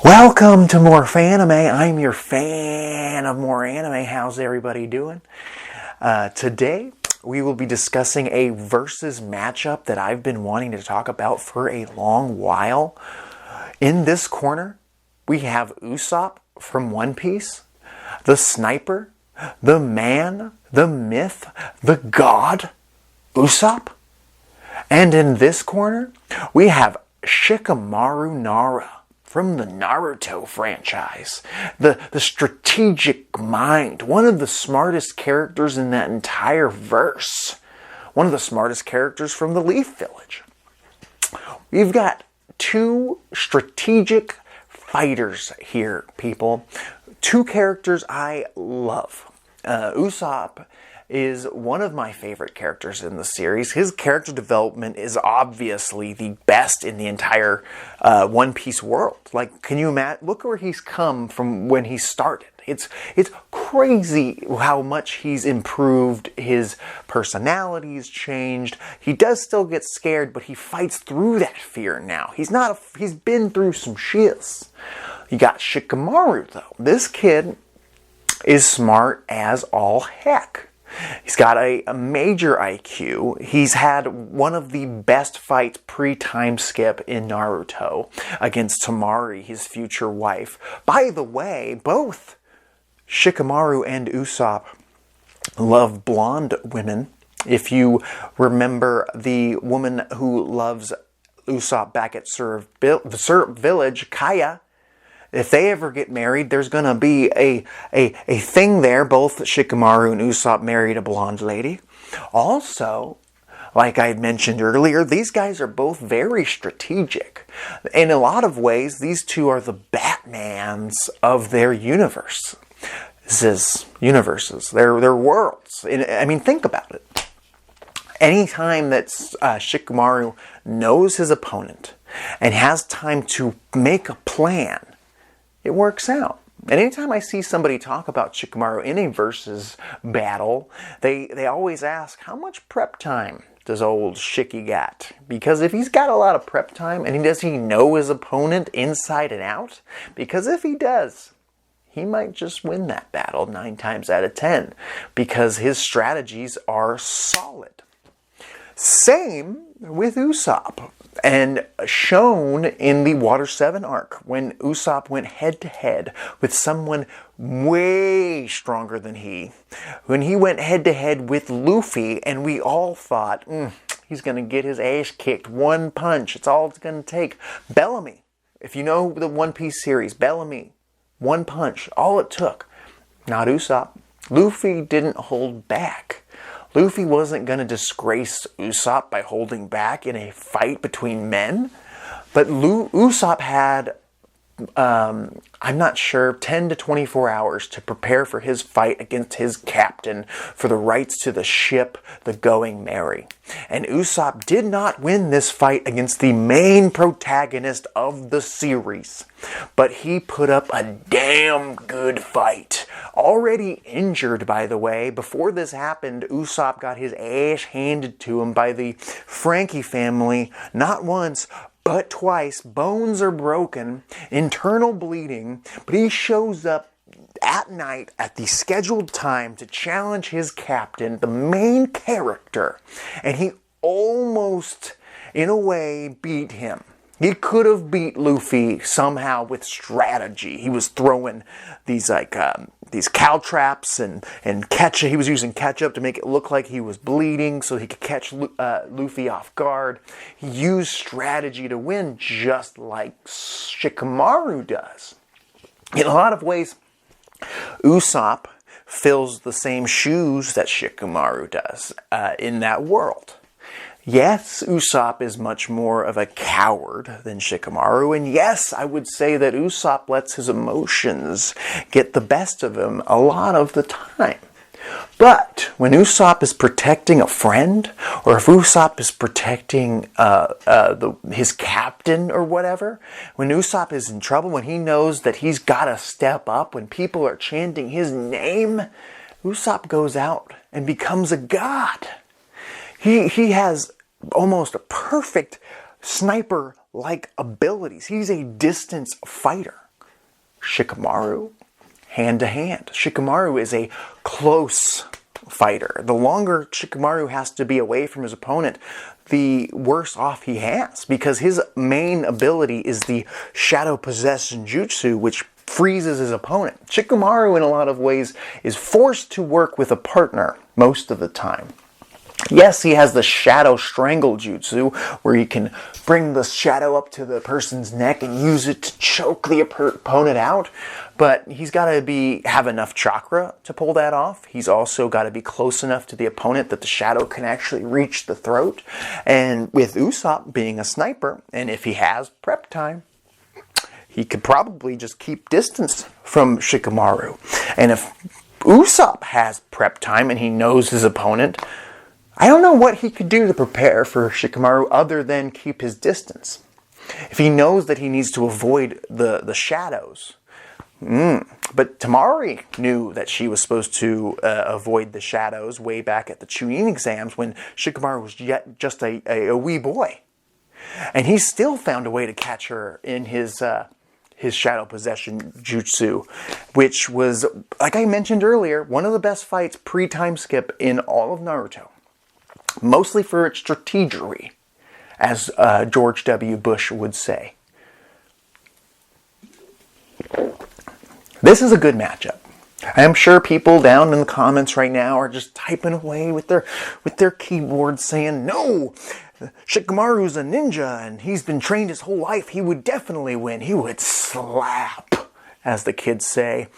Welcome to Morfanime. I'm your fan of more anime. How's everybody doing? Today we will be discussing a versus matchup that I've been wanting to talk about for a long while. In this corner, we have Usopp from One Piece, the sniper, the man, the myth, the god, Usopp. And in this corner, we have Shikamaru Nara from the Naruto franchise, the strategic mind, one of the smartest characters in that entire verse, one of the smartest characters from the Leaf Village. We've got two strategic fighters here, people. Two characters I love. Usopp is one of my favorite characters in the series. His character development is obviously the best in the entire One Piece world. Like, can you imagine? Look where he's come from when he started. It's crazy how much he's improved. His personality's changed. He does still get scared, but he fights through that fear now. He's been through some shiz. You got Shikamaru, though. This kid is smart as all heck. He's got a major IQ. He's had one of the best fights pre-time skip in Naruto against Temari, his future wife. By the way, both Shikamaru and Usopp love blonde women. If you remember the woman who loves Usopp back at the Syrup Village, Kaya, if they ever get married, there's going to be a thing there. Both Shikamaru and Usopp married a blonde lady. Also, like I mentioned earlier, these guys are both very strategic. In a lot of ways, these two are the Batmans of their universe. They're worlds. I mean, think about it. Anytime that Shikamaru knows his opponent and has time to make a plan, it works out. And anytime I see somebody talk about Shikamaru in a versus battle, they always ask, how much prep time does old Shiki got? Because if he's got a lot of prep time, and does he know his opponent inside and out? Because if he does, he might just win that battle 9 times out of 10. Because his strategies are solid. Same with Usopp. And shown in the Water 7 arc, when Usopp went head-to-head with someone way stronger than he. When he went head-to-head with Luffy, and we all thought, he's going to get his ass kicked. One punch, it's all it's going to take. Bellamy, if you know the One Piece series, Bellamy, one punch, all it took. Not Usopp. Luffy didn't hold back. Luffy wasn't going to disgrace Usopp by holding back in a fight between men. But Usopp had, I'm not sure, 10 to 24 hours to prepare for his fight against his captain for the rights to the ship, the Going Merry. And Usopp did not win this fight against the main protagonist of the series. But he put up a damn good fight. Already injured, by the way. Before this happened, Usopp got his ass handed to him by the Frankie family, not once, but twice. Bones are broken, internal bleeding, but he shows up at night at the scheduled time to challenge his captain, the main character, and he almost, in a way, beat him. He could have beat Luffy somehow with strategy. He was throwing these these cow traps and ketchup. He was using ketchup to make it look like he was bleeding so he could catch Luffy off guard. He used strategy to win, just like Shikamaru does. In a lot of ways, Usopp fills the same shoes that Shikamaru does in that world. Yes, Usopp is much more of a coward than Shikamaru, and yes, I would say that Usopp lets his emotions get the best of him a lot of the time. But when Usopp is protecting a friend, or if Usopp is protecting his captain or whatever, when Usopp is in trouble, when he knows that he's got to step up, when people are chanting his name, Usopp goes out and becomes a god. He has almost a perfect sniper-like abilities. He's a distance fighter. Shikamaru hand to hand. Shikamaru is a close fighter. The longer Shikamaru has to be away from his opponent, the worse off he has, because his main ability is the Shadow Possession Jutsu, which freezes his opponent. Shikamaru, in a lot of ways, is forced to work with a partner most of the time. Yes, he has the Shadow Strangle Jutsu, where he can bring the shadow up to the person's neck and use it to choke the opponent out, but he's got to have enough chakra to pull that off. He's also got to be close enough to the opponent that the shadow can actually reach the throat. And with Usopp being a sniper, and if he has prep time, he could probably just keep distance from Shikamaru. And if Usopp has prep time and he knows his opponent, I don't know what he could do to prepare for Shikamaru other than keep his distance. If he knows that he needs to avoid the shadows. But Tamari knew that she was supposed to avoid the shadows way back at the Chunin exams when Shikamaru was yet just a wee boy. And he still found a way to catch her in his Shadow Possession Jutsu, which was, like I mentioned earlier, one of the best fights pre-time skip in all of Naruto. Mostly for its strategery, as George W. Bush would say. This is a good matchup. I am sure people down in the comments right now are just typing away with their keyboards saying, no, Shikamaru's a ninja and he's been trained his whole life. He would definitely win. He would slap, as the kids say,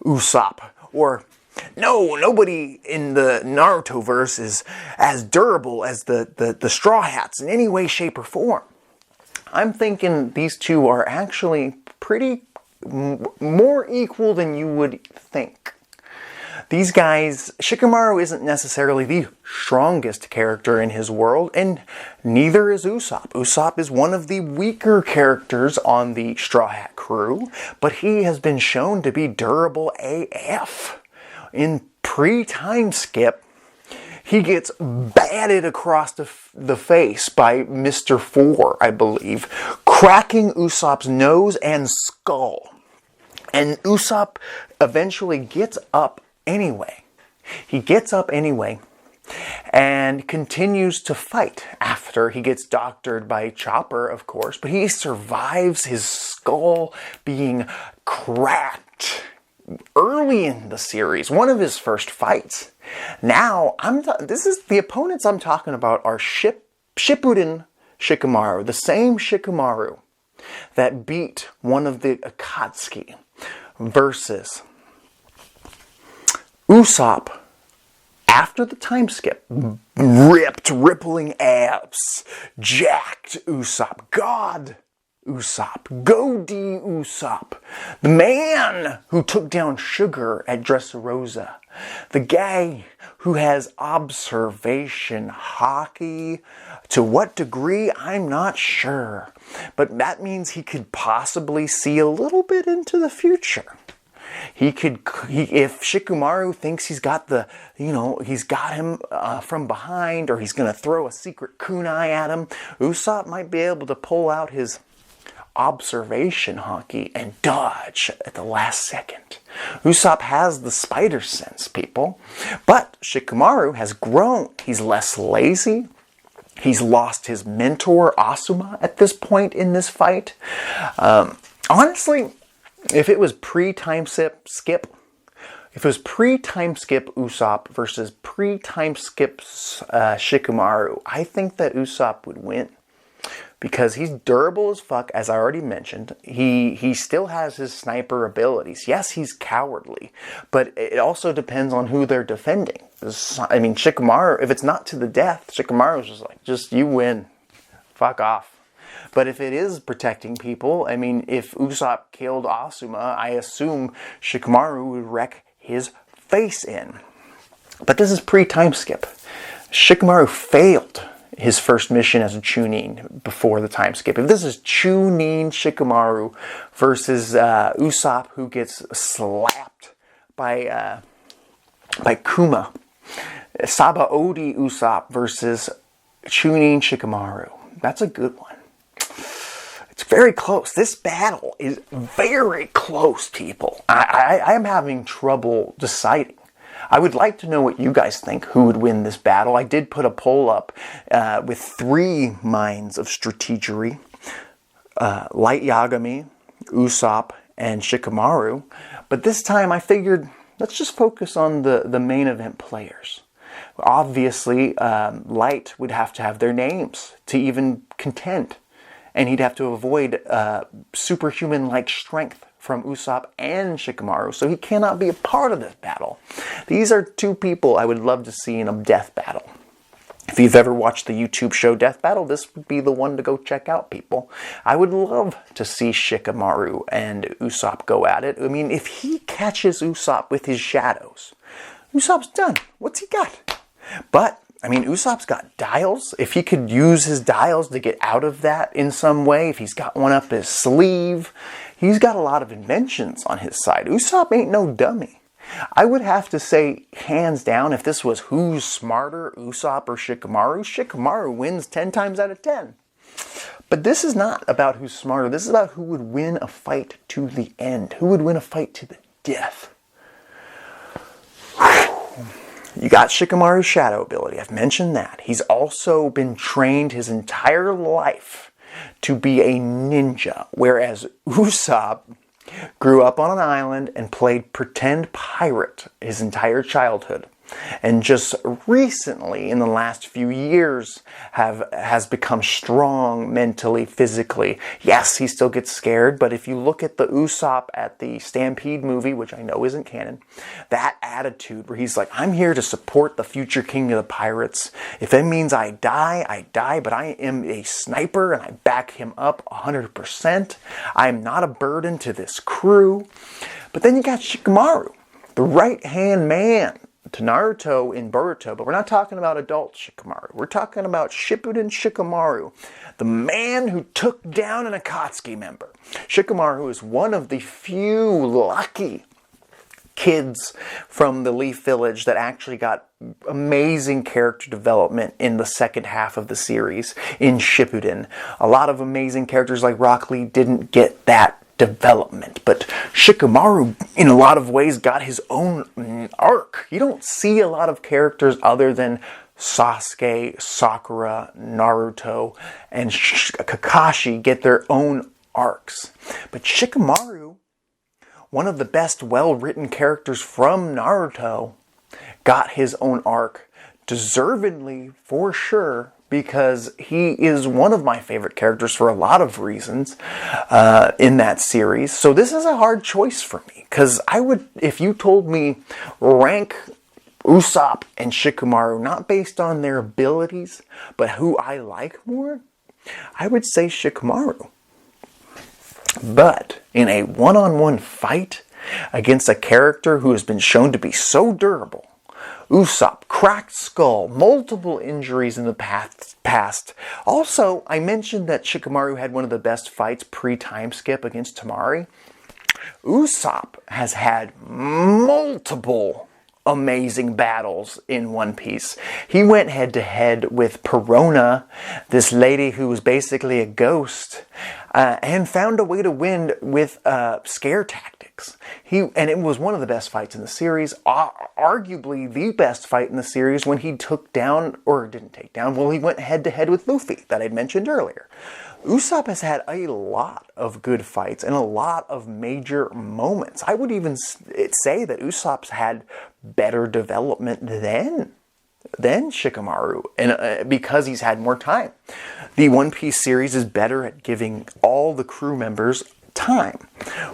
Usopp. Or, no, nobody in the Naruto verse is as durable as the Straw Hats in any way, shape, or form. I'm thinking these two are actually pretty more equal than you would think. These guys, Shikamaru isn't necessarily the strongest character in his world, and neither is Usopp. Usopp is one of the weaker characters on the Straw Hat crew, but he has been shown to be durable AF. In pre-time skip, he gets batted across the face by Mr. Four, I believe, cracking Usopp's nose and skull. And Usopp eventually gets up anyway. He gets up anyway and continues to fight after he gets doctored by Chopper, of course, but he survives his skull being cracked early in the series, one of his first fights. Now, this is the opponents I'm talking about are Shippuden Shikamaru, the same Shikamaru that beat one of the Akatsuki, versus Usopp after the time skip. Ripped, rippling abs, jacked Usopp, God Usopp, Go-D Usopp, the man who took down Sugar at Dressrosa, the guy who has observation hockey. To what degree, I'm not sure, but that means he could possibly see a little bit into the future. If Shikamaru thinks he's got he's got him from behind, or he's going to throw a secret kunai at him, Usopp might be able to pull out his observation hockey and dodge at the last second. Usopp has the spider sense, people. But Shikamaru has grown. He's less lazy. He's lost his mentor, Asuma, at this point in this fight. Honestly, if it was pre-time skip Usopp versus pre-time skip Shikamaru, I think that Usopp would win. Because he's durable as fuck, as I already mentioned. He still has his sniper abilities. Yes, he's cowardly, but it also depends on who they're defending. I mean, Shikamaru, if it's not to the death, Shikamaru's just like, you win. Fuck off. But if it is protecting people, I mean, if Usopp killed Asuma, I assume Shikamaru would wreck his face in. But this is pre-time skip. Shikamaru failed his first mission as a Chunin before the time skip. If this is Chunin Shikamaru versus Usopp, who gets slapped by Kuma, Sabaody Usopp versus Chunin Shikamaru. That's a good one. It's very close. This battle is very close, people. I am having trouble deciding. I would like to know what you guys think, who would win this battle. I did put a poll up with 3 minds of strategery. Light Yagami, Usopp, and Shikamaru. But this time I figured, let's just focus on the main event players. Obviously, Light would have to have their names to even contend. And he'd have to avoid superhuman-like strength from Usopp and Shikamaru, so he cannot be a part of this battle. These are 2 people I would love to see in a death battle. If you've ever watched the YouTube show Death Battle, this would be the one to go check out, people. I would love to see Shikamaru and Usopp go at it. I mean, if he catches Usopp with his shadows, Usopp's done. What's he got? But, I mean, Usopp's got dials. If he could use his dials to get out of that in some way, if he's got one up his sleeve, he's got a lot of inventions on his side. Usopp ain't no dummy. I would have to say, hands down, if this was who's smarter, Usopp or Shikamaru, Shikamaru wins 10 times out of 10. But this is not about who's smarter. This is about who would win a fight to the end. Who would win a fight to the death. You got Shikamaru's shadow ability. I've mentioned that. He's also been trained his entire life to be a ninja, whereas Usopp grew up on an island and played pretend pirate his entire childhood. And just recently, in the last few years, has become strong mentally, physically. Yes, he still gets scared, but if you look at the Usopp at the Stampede movie, which I know isn't canon, that attitude where he's like, I'm here to support the future king of the pirates. If it means I die, but I am a sniper and I back him up 100%. I am not a burden to this crew. But then you got Shikamaru, the right-hand man to Naruto in Boruto, but we're not talking about adult Shikamaru. We're talking about Shippuden Shikamaru, the man who took down an Akatsuki member. Shikamaru is one of the few lucky kids from the Leaf Village that actually got amazing character development in the second half of the series in Shippuden. A lot of amazing characters like Rock Lee didn't get that development, but Shikamaru in a lot of ways got his own arc. You don't see a lot of characters other than Sasuke, Sakura, Naruto, and Kakashi get their own arcs. But Shikamaru, one of the best well-written characters from Naruto, got his own arc, deservedly for sure, because he is one of my favorite characters for a lot of reasons in that series. So this is a hard choice for me, because I would, if you told me rank Usopp and Shikamaru not based on their abilities, but who I like more, I would say Shikamaru. But in a one-on-one fight against a character who has been shown to be so durable, Usopp, cracked skull, multiple injuries in the past. Also, I mentioned that Shikamaru had one of the best fights pre-time skip against Tamari. Usopp has had multiple amazing battles in One Piece. He went head-to-head with Perona, this lady who was basically a ghost, and found a way to win with scare tactics. And it was one of the best fights in the series, arguably the best fight in the series when he took down, or didn't take down, well, he went head-to-head with Luffy, that I'd mentioned earlier. Usopp has had a lot of good fights and a lot of major moments. I would even say that Usopp's had better development than Shikamaru, and because he's had more time. The One Piece series is better at giving all the crew members time,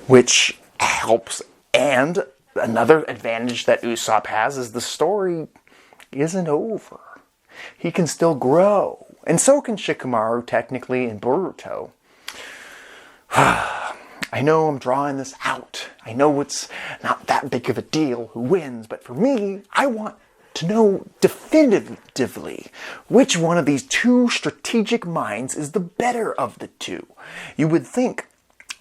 which helps. And another advantage that Usopp has is the story isn't over. He can still grow. And so can Shikamaru, technically, in Boruto. I know I'm drawing this out. I know it's not that big of a deal who wins, but for me, I want to know definitively which one of these two strategic minds is the better of the two. You would think,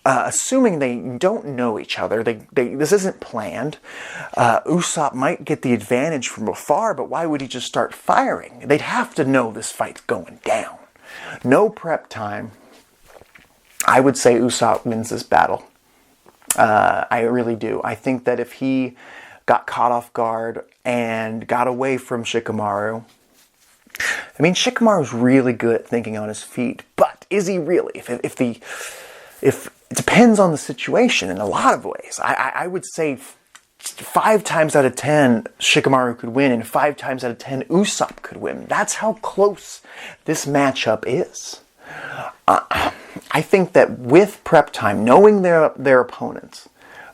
assuming they don't know each other, this isn't planned, Usopp might get the advantage from afar, but why would he just start firing? They'd have to know this fight's going down. No prep time. I would say Usopp wins this battle. I really do. I think that if he got caught off guard and got away from Shikamaru, I mean, Shikamaru's really good at thinking on his feet, but is he really? If it depends on the situation in a lot of ways. I would say 5 times out of 10 Shikamaru could win, and 5 times out of 10 Usopp could win. That's how close this matchup is. I think that with prep time, knowing their opponents,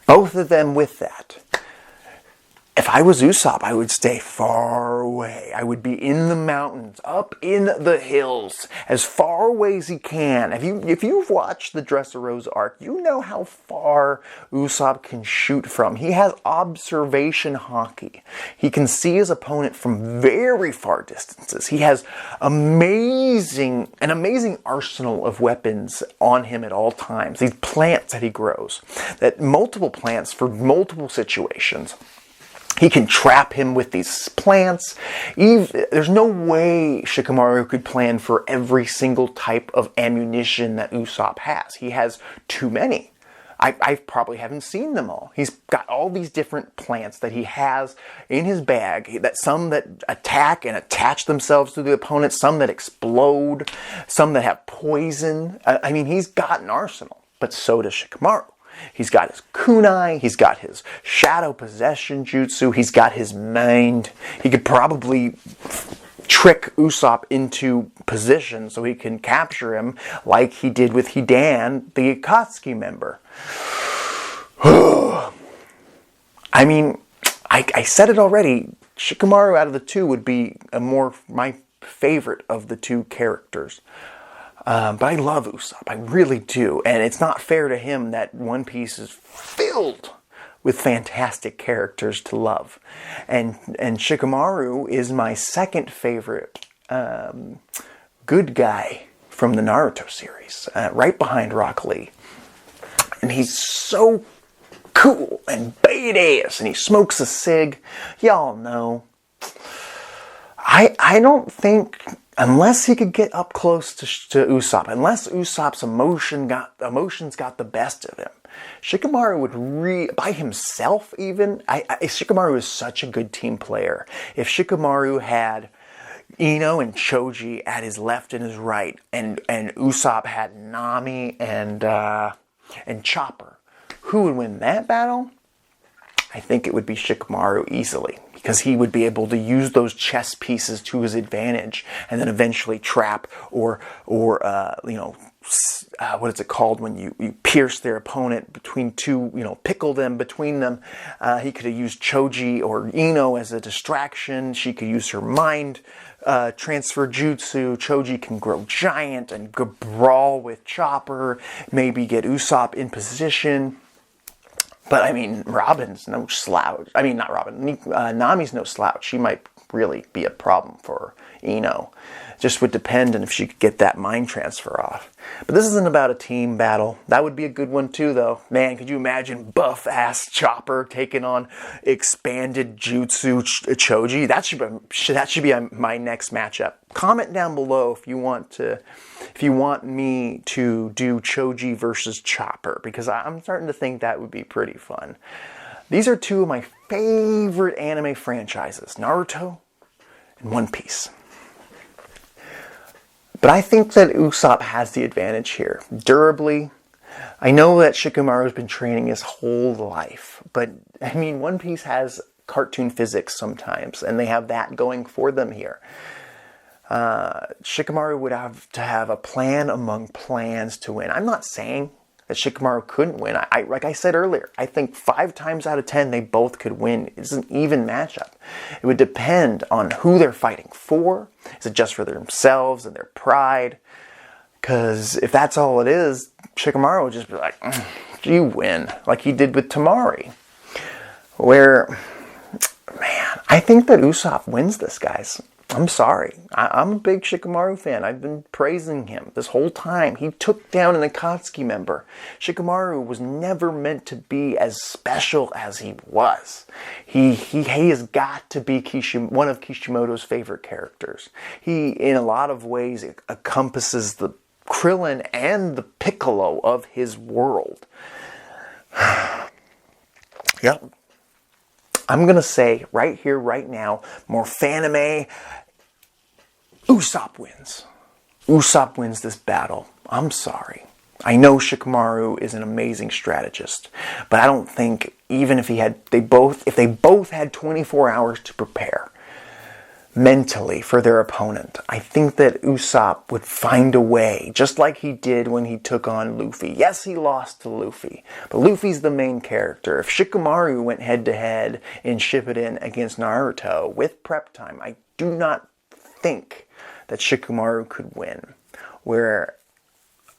both of them with that, if I was Usopp, I would stay far away. I would be in the mountains, up in the hills, as far away as he can. If you've watched the Dressrosa arc, you know how far Usopp can shoot from. He has observation hockey. He can see his opponent from very far distances. He has an amazing arsenal of weapons on him at all times. These plants that he grows, multiple plants for multiple situations. He can trap him with these plants. There's no way Shikamaru could plan for every single type of ammunition that Usopp has. He has too many. I probably haven't seen them all. He's got all these different plants that he has in his bag, some that attack and attach themselves to the opponent, some that explode, some that have poison. I mean, he's got an arsenal, but so does Shikamaru. He's got his kunai, he's got his shadow possession jutsu, he's got his mind. He could probably trick Usopp into position so he can capture him like he did with Hidan, the Akatsuki member. I mean, I said it already, Shikamaru out of the two would be my favorite of the two characters. But I love Usopp, I really do, and it's not fair to him that One Piece is filled with fantastic characters to love. And Shikamaru is my second favorite good guy from the Naruto series, right behind Rock Lee. And he's so cool and badass, and he smokes a cig. Y'all know. I don't think, unless he could get up close to Usopp, unless Usopp's emotions got the best of him, Shikamaru would by himself even. Shikamaru is such a good team player. If Shikamaru had Ino and Choji at his left and his right, and Usopp had Nami and Chopper, who would win that battle? I think it would be Shikamaru easily, because he would be able to use those chess pieces to his advantage, and then eventually trap or what is it called when you pierce their opponent between two, pickle them between them. He could have used Choji or Ino as a distraction. She could use her mind transfer jutsu. Choji can grow giant and brawl with Chopper, maybe get Usopp in position. But, I mean, Robin's no slouch. I mean, not Robin. Nami's no slouch. She might really be a problem for Ino. Just would depend on if she could get that mind transfer off. But this isn't about a team battle. That would be a good one, too, though. Man, could you imagine buff-ass Chopper taking on expanded jutsu Choji? That should be my next matchup. Comment down below if you want me to do Choji versus Chopper, because I'm starting to think that would be pretty fun. These are two of my favorite anime franchises, Naruto and One Piece. But I think that Usopp has the advantage here. Durably, I know that Shikamaru's been training his whole life, but I mean, One Piece has cartoon physics sometimes, and they have that going for them here. Shikamaru would have to have a plan among plans to win. I'm not saying that Shikamaru couldn't win. Like I said earlier, I think 5 times out of 10 they both could win. It's an even matchup. It would depend on who they're fighting for. Is it just for themselves and their pride? Because if that's all it is, Shikamaru would just be like, you win, like he did with Tamari. Where, man, I think that Usopp wins this, guys. I'm sorry. I'm a big Shikamaru fan. I've been praising him this whole time. He took down an Akatsuki member. Shikamaru was never meant to be as special as he was. He has got to be one of Kishimoto's favorite characters. He, in a lot of ways, encompasses the Krillin and the Piccolo of his world. Yep. I'm going to say right here, right now, Morfanime, Usopp wins. Usopp wins this battle. I'm sorry. I know Shikamaru is an amazing strategist, but I don't think even if they both had 24 hours to prepare mentally for their opponent, I think that Usopp would find a way, just like he did when he took on Luffy. Yes, he lost to Luffy, but Luffy's the main character. If Shikamaru went head-to-head in Shippuden against Naruto with prep time, I do not think that Shikamaru could win. Where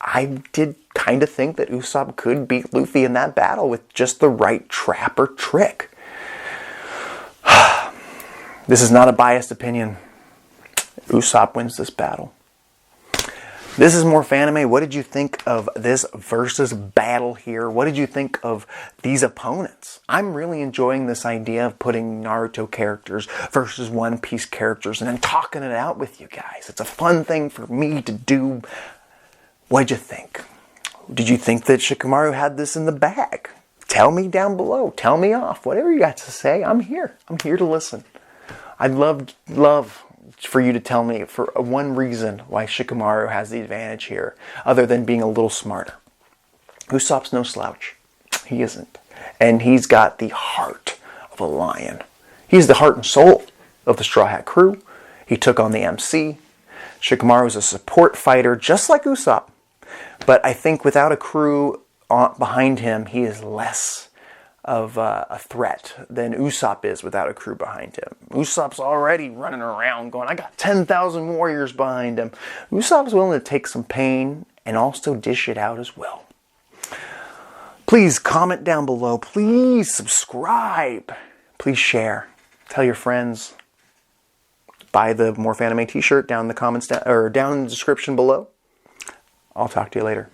I did kind of think that Usopp could beat Luffy in that battle with just the right trap or trick. This is not a biased opinion. Usopp wins this battle. This is Morfanime. What did you think of this versus battle here? What did you think of these opponents? I'm really enjoying this idea of putting Naruto characters versus One Piece characters and then talking it out with you guys. It's a fun thing for me to do. What'd you think? Did you think that Shikamaru had this in the bag? Tell me down below. Tell me off. Whatever you got to say, I'm here. I'm here to listen. I'd love for you to tell me for one reason why Shikamaru has the advantage here, other than being a little smarter. Usopp's no slouch. He isn't. And he's got the heart of a lion. He's the heart and soul of the Straw Hat crew. He took on the MC. Shikamaru's a support fighter, just like Usopp. But I think without a crew behind him, he is less of a threat than Usopp is without a crew behind him. Usopp's already running around going, I got 10,000 warriors behind him. Usopp's willing to take some pain and also dish it out as well. Please comment down below. Please subscribe. Please share. Tell your friends. Buy the Morfanime t-shirt down in the comments or down in the description below. I'll talk to you later.